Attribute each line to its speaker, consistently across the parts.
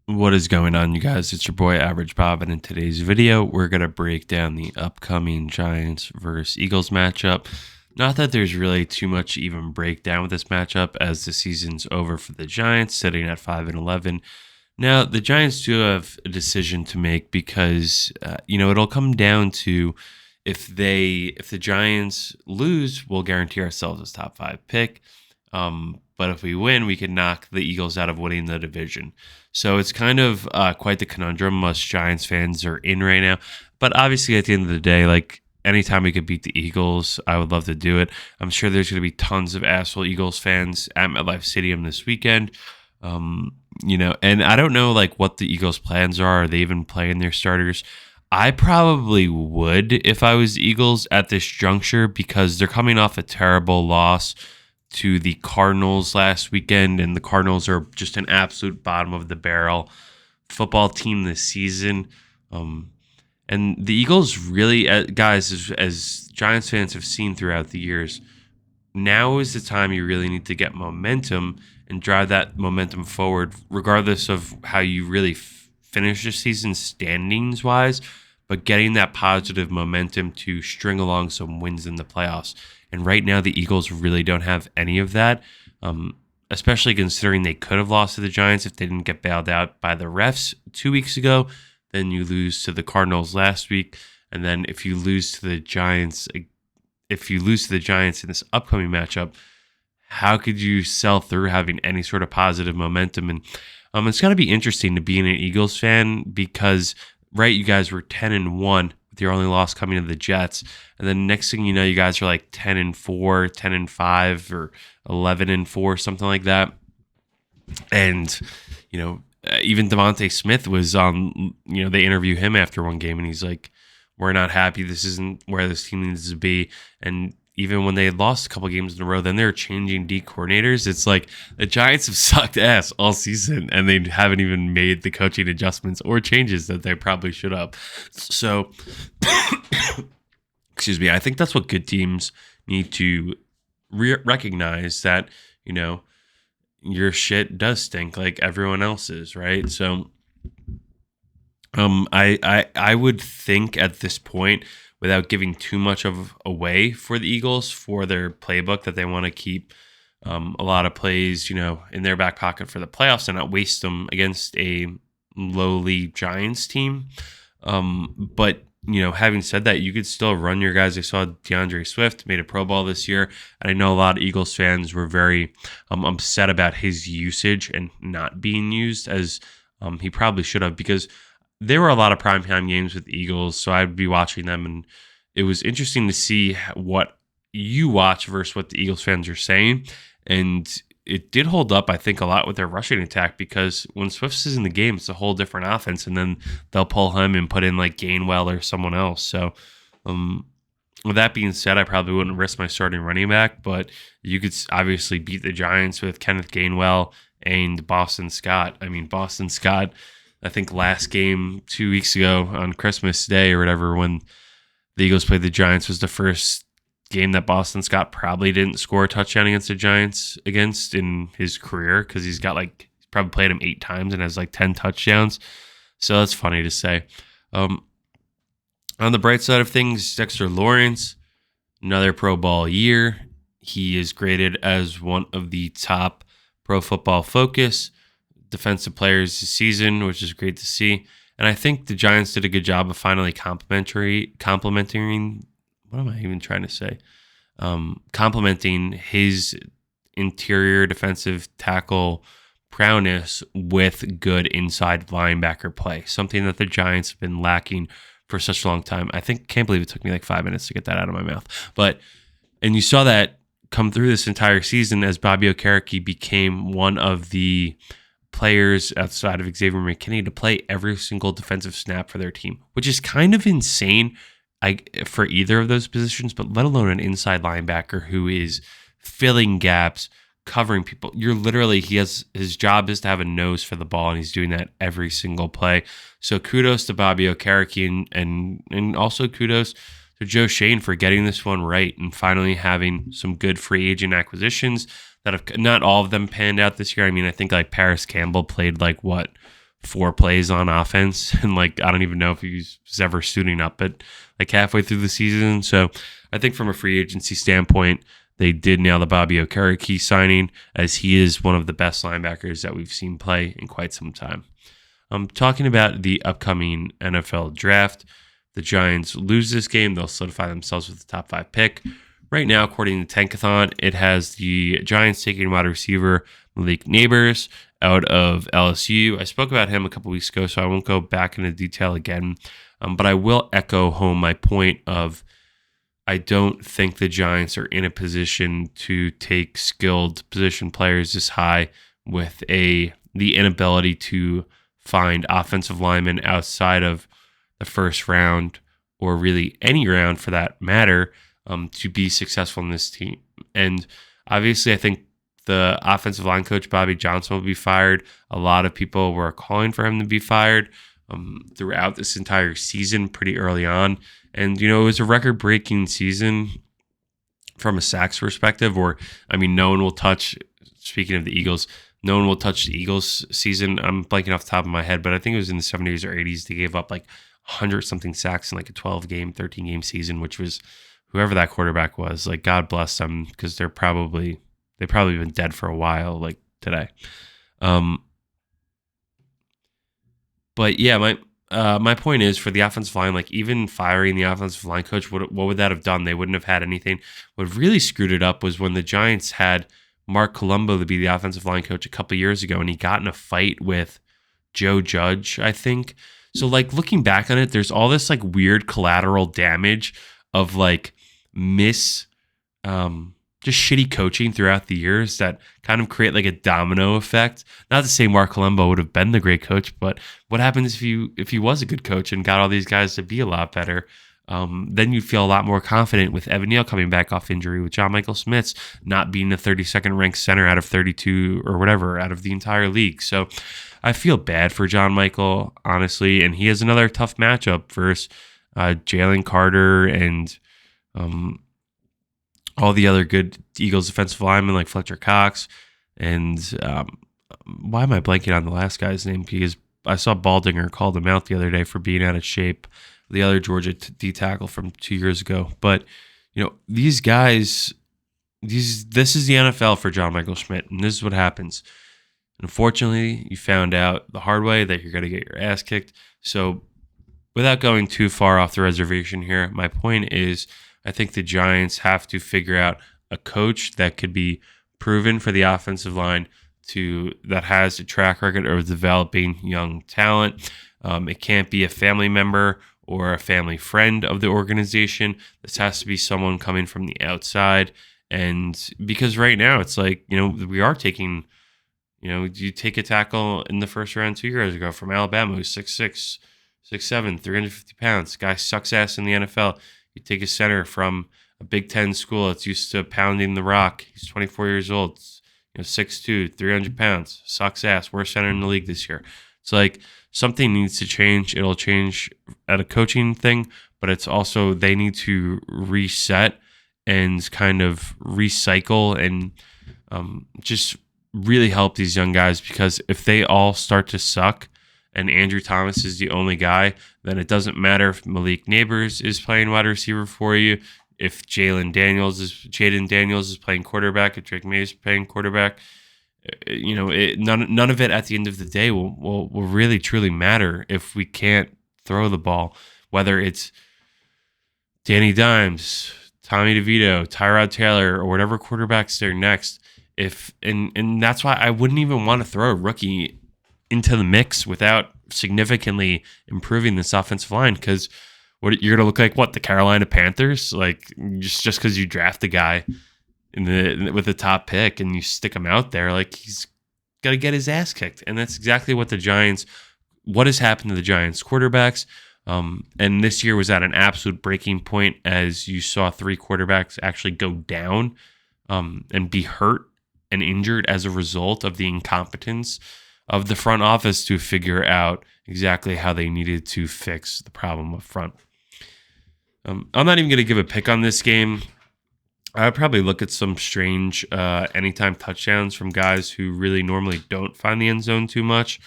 Speaker 1: What is going on, you guys? It's your boy Average Bob, and in today's video, we're going to break down the upcoming Giants versus Eagles matchup. Not that there's really too much to even break down with this matchup, as the season's over for the Giants, sitting at 5-11. Now, the Giants do have a decision to make because, it'll come down to if the Giants lose, we'll guarantee ourselves a top 5 pick. But if we win, we can knock the Eagles out of winning the division. So it's kind of quite the conundrum most Giants fans are in right now. But obviously, at the end of the day, like anytime we could beat the Eagles, I would love to do it. I'm sure there's going to be tons of asshole Eagles fans at MetLife Stadium this weekend. And I don't know like what the Eagles' plans are. Are they even playing their starters? I probably would if I was the Eagles at this juncture because they're coming off a terrible loss to the Cardinals last weekend, and the Cardinals are just an absolute bottom of the barrel football team this season. And the Eagles really, guys, as Giants fans have seen throughout the years, now is the time you really need to get momentum and drive that momentum forward, regardless of how you really finish the season standings-wise, but getting that positive momentum to string along some wins in the playoffs. And right now, the Eagles really don't have any of that, especially considering they could have lost to the Giants if they didn't get bailed out by the refs 2 weeks ago. Then you lose to the Cardinals last week. And then if you lose to the Giants, in this upcoming matchup, how could you sell through having any sort of positive momentum? And it's going to be interesting to be an Eagles fan because, right, you guys were 10-1 with your only loss coming to the Jets. And then next thing you know, you guys are like 10-4, 10-5, or 11-4, something like that. And, even Devontae Smith was on, they interview him after one game and he's like, we're not happy. This isn't where this team needs to be. And even when they had lost a couple games in a row, then they're changing D coordinators. It's like the Giants have sucked ass all season, and they haven't even made the coaching adjustments or changes that they probably should have. So, excuse me, I think that's what good teams need to recognize that, your shit does stink like everyone else's, right? So, I would think at this point, without giving too much of away for the Eagles for their playbook, that they want to keep a lot of plays, in their back pocket for the playoffs and not waste them against a lowly Giants team. But having said that, you could still run your guys. I saw DeAndre Swift made a Pro Bowl this year, and I know a lot of Eagles fans were very upset about his usage and not being used as he probably should have, because there were a lot of primetime games with the Eagles, so I'd be watching them, and it was interesting to see what you watch versus what the Eagles fans are saying. And it did hold up, I think, a lot with their rushing attack, because when Swift is in the game, it's a whole different offense, and then they'll pull him and put in like Gainwell or someone else. So with that being said, I probably wouldn't risk my starting running back, but you could obviously beat the Giants with Kenneth Gainwell and Boston Scott. I mean, Boston Scott, I think last game 2 weeks ago on Christmas Day or whatever, when the Eagles played the Giants, was the first game that Boston Scott probably didn't score a touchdown against the Giants in his career, because he's probably played him 8 times and has like 10 touchdowns. So that's funny to say. On the bright side of things, Dexter Lawrence, another Pro Bowl year. He is graded as one of the top Pro Football Focus defensive players this season, which is great to see. And I think the Giants did a good job of finally complimenting his interior defensive tackle prowess with good inside linebacker play, something that the Giants have been lacking for such a long time. Can't believe it took me like 5 minutes to get that out of my mouth. And you saw that come through this entire season as Bobby Okereke became one of the players outside of Xavier McKinney to play every single defensive snap for their team, which is kind of insane for either of those positions, but let alone an inside linebacker who is filling gaps, covering people. His job is to have a nose for the ball, and he's doing that every single play. So kudos to Bobby Okereke and also kudos to Joe Shane for getting this one right and finally having some good free agent acquisitions that have not all of them panned out this year. I mean, I think like Paris Campbell played like 4 plays on offense, and like I don't even know if he was ever suiting up at like halfway through the season. So I think from a free agency standpoint, they did nail the Bobby Okereke signing, as he is one of the best linebackers that we've seen play in quite some time. Talking about the upcoming NFL draft, the Giants lose this game, they'll solidify themselves with the top 5 pick. Right now, according to Tankathon, it has the Giants taking wide receiver Malik Neighbors out of LSU. I spoke about him a couple weeks ago, so I won't go back into detail again. But I will echo home my point of I don't think the Giants are in a position to take skilled position players this high with the inability to find offensive linemen outside of the first round, or really any round for that matter, to be successful in this team. And obviously, I think the offensive line coach, Bobby Johnson, will be fired. A lot of people were calling for him to be fired throughout this entire season pretty early on. And, it was a record-breaking season from a sacks perspective, no one will touch, speaking of the Eagles, no one will touch the Eagles season. I'm blanking off the top of my head, but I think it was in the 70s or 80s. They gave up like 100-something sacks in like a 12-game, 13-game season, which was whoever that quarterback was. Like, God bless them, because they've probably been dead for a while, like today. But yeah, my point is, for the offensive line, like even firing the offensive line coach, what would that have done? They wouldn't have had anything. What really screwed it up was when the Giants had Mark Colombo to be the offensive line coach a couple years ago, and he got in a fight with Joe Judge, I think. So like looking back on it, there's all this like weird collateral damage of like just shitty coaching throughout the years that kind of create like a domino effect. Not to say Mark Colombo would have been the great coach, but what happens if he was a good coach and got all these guys to be a lot better? Then you'd feel a lot more confident with Evan Neal coming back off injury, with John Michael Schmitz not being the 32nd ranked center out of 32 or whatever out of the entire league. So I feel bad for John Michael, honestly, and he has another tough matchup versus Jalen Carter and all the other good Eagles defensive linemen like Fletcher Cox. And why am I blanking on the last guy's name? Because I saw Baldinger called him out the other day for being out of shape, the other Georgia D tackle from 2 years ago. But, these guys, this is the NFL for John Michael Schmidt, and this is what happens. Unfortunately, you found out the hard way that you're going to get your ass kicked. So without going too far off the reservation here, my point is, I think the Giants have to figure out a coach that could be proven for the offensive line that has a track record of developing young talent. It can't be a family member or a family friend of the organization. This has to be someone coming from the outside. And because right now it's like, we are taking, you take a tackle in the first round 2 years ago from Alabama who's 6'6", 6'7", 350 pounds. Guy sucks ass in the NFL. You take a center from a Big Ten school that's used to pounding the rock. He's 24 years old, 6'2", 300 pounds. Sucks ass. Worst center in the league this year. It's like something needs to change. It'll change at a coaching thing, but it's also they need to reset and kind of recycle and just really help these young guys, because if they all start to suck and Andrew Thomas is the only guy, then it doesn't matter if Malik Neighbors is playing wide receiver for you, if Jaden Daniels is playing quarterback, if Drake May is playing quarterback. None of it at the end of the day will really truly matter if we can't throw the ball, whether it's Danny Dimes, Tommy DeVito, Tyrod Taylor, or whatever quarterback's there next. And that's why I wouldn't even want to throw a rookie into the mix without significantly improving this offensive line, because you're going to look like the Carolina Panthers, like just because you draft a guy with the top pick and you stick him out there, like he's got to get his ass kicked. And that's exactly what has happened to the Giants quarterbacks. And this year was at an absolute breaking point, as you saw 3 quarterbacks actually go down and be hurt and injured as a result of the incompetence of the front office to figure out exactly how they needed to fix the problem up front. I'm not even going to give a pick on this game. I'd probably look at some strange anytime touchdowns from guys who really normally don't find the end zone too much.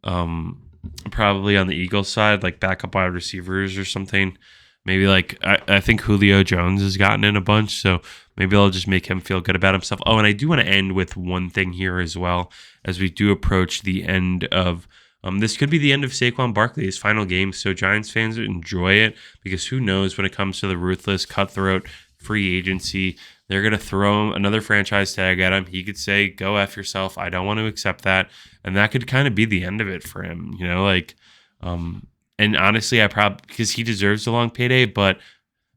Speaker 1: Probably on the Eagles side, like backup wide receivers or something. Maybe like I think Julio Jones has gotten in a bunch, so maybe I'll just make him feel good about himself. Oh, and I do want to end with one thing here as well, as we do approach the end of this could be the end of Saquon Barkley's final game. So Giants fans enjoy it, because who knows when it comes to the ruthless, cutthroat free agency, they're going to throw another franchise tag at him. He could say, "Go F yourself. I don't want to accept that." And that could kind of be the end of it for him, and honestly, because he deserves a long payday, but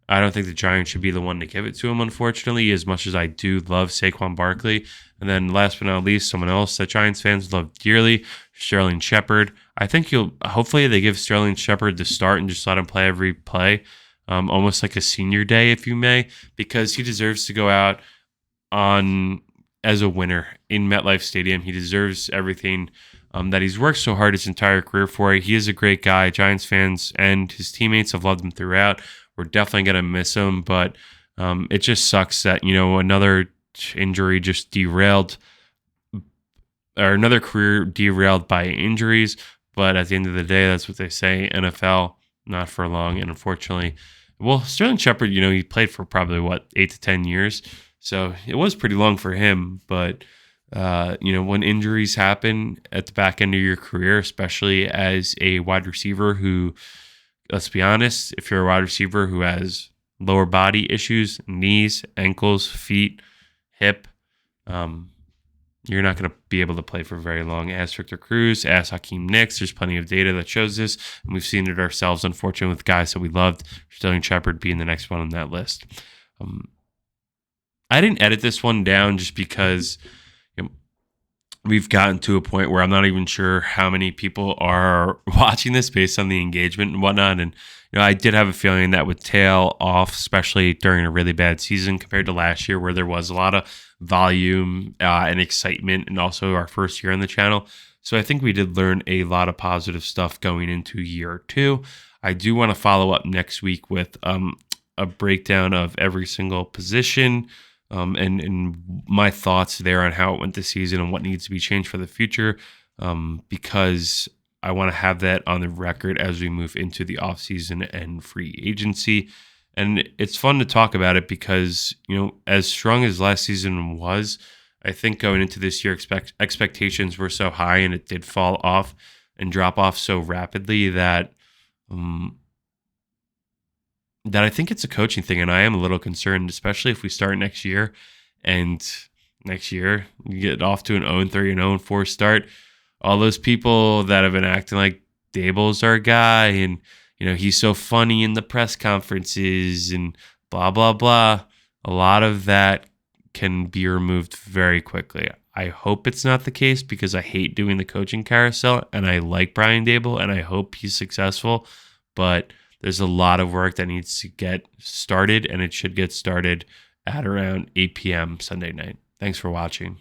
Speaker 1: I don't think the Giants should be the one to give it to him, unfortunately, as much as I do love Saquon Barkley. And then last but not least, someone else that Giants fans love dearly, Sterling Shepard. I think hopefully they give Sterling Shepard the start and just let him play every play, almost like a senior day, if you may, because he deserves to go out on as a winner in MetLife Stadium. He deserves everything that he's worked so hard his entire career for. He is a great guy. Giants fans and his teammates have loved him throughout. We're definitely going to miss him, but it just sucks that, another injury just derailed, or another career derailed by injuries. But at the end of the day, that's what they say. NFL, not for long. And unfortunately, well, Sterling Shepard, he played for probably 8 to 10 years. So it was pretty long for him. But, when injuries happen at the back end of your career, especially as a wide receiver who, let's be honest, if you're a wide receiver who has lower body issues, knees, ankles, feet, hip, you're not going to be able to play for very long. Ask Victor Cruz, ask Hakeem Nicks. There's plenty of data that shows this, and we've seen it ourselves, unfortunately, with guys that we loved. Sterling Shepard being the next one on that list. I didn't edit this one down just because we've gotten to a point where I'm not even sure how many people are watching this based on the engagement and whatnot. And, I did have a feeling that would tail off, especially during a really bad season compared to last year, where there was a lot of volume and excitement, and also our first year on the channel. So I think we did learn a lot of positive stuff going into year 2. I do want to follow up next week with a breakdown of every single position, and my thoughts there on how it went this season and what needs to be changed for the future, because I want to have that on the record as we move into the offseason and free agency. And it's fun to talk about it because, as strong as last season was, I think going into this year, expectations were so high, and it did fall off and drop off so rapidly that I think it's a coaching thing, and I am a little concerned, especially if we start next year, and next year you get off to an 0-3 and 0-4 start. All those people that have been acting like Dable's our guy, and he's so funny in the press conferences and blah blah blah. A lot of that can be removed very quickly. I hope it's not the case, because I hate doing the coaching carousel, and I like Brian Dable, and I hope he's successful, but there's a lot of work that needs to get started, and it should get started at around 8 p.m. Sunday night. Thanks for watching.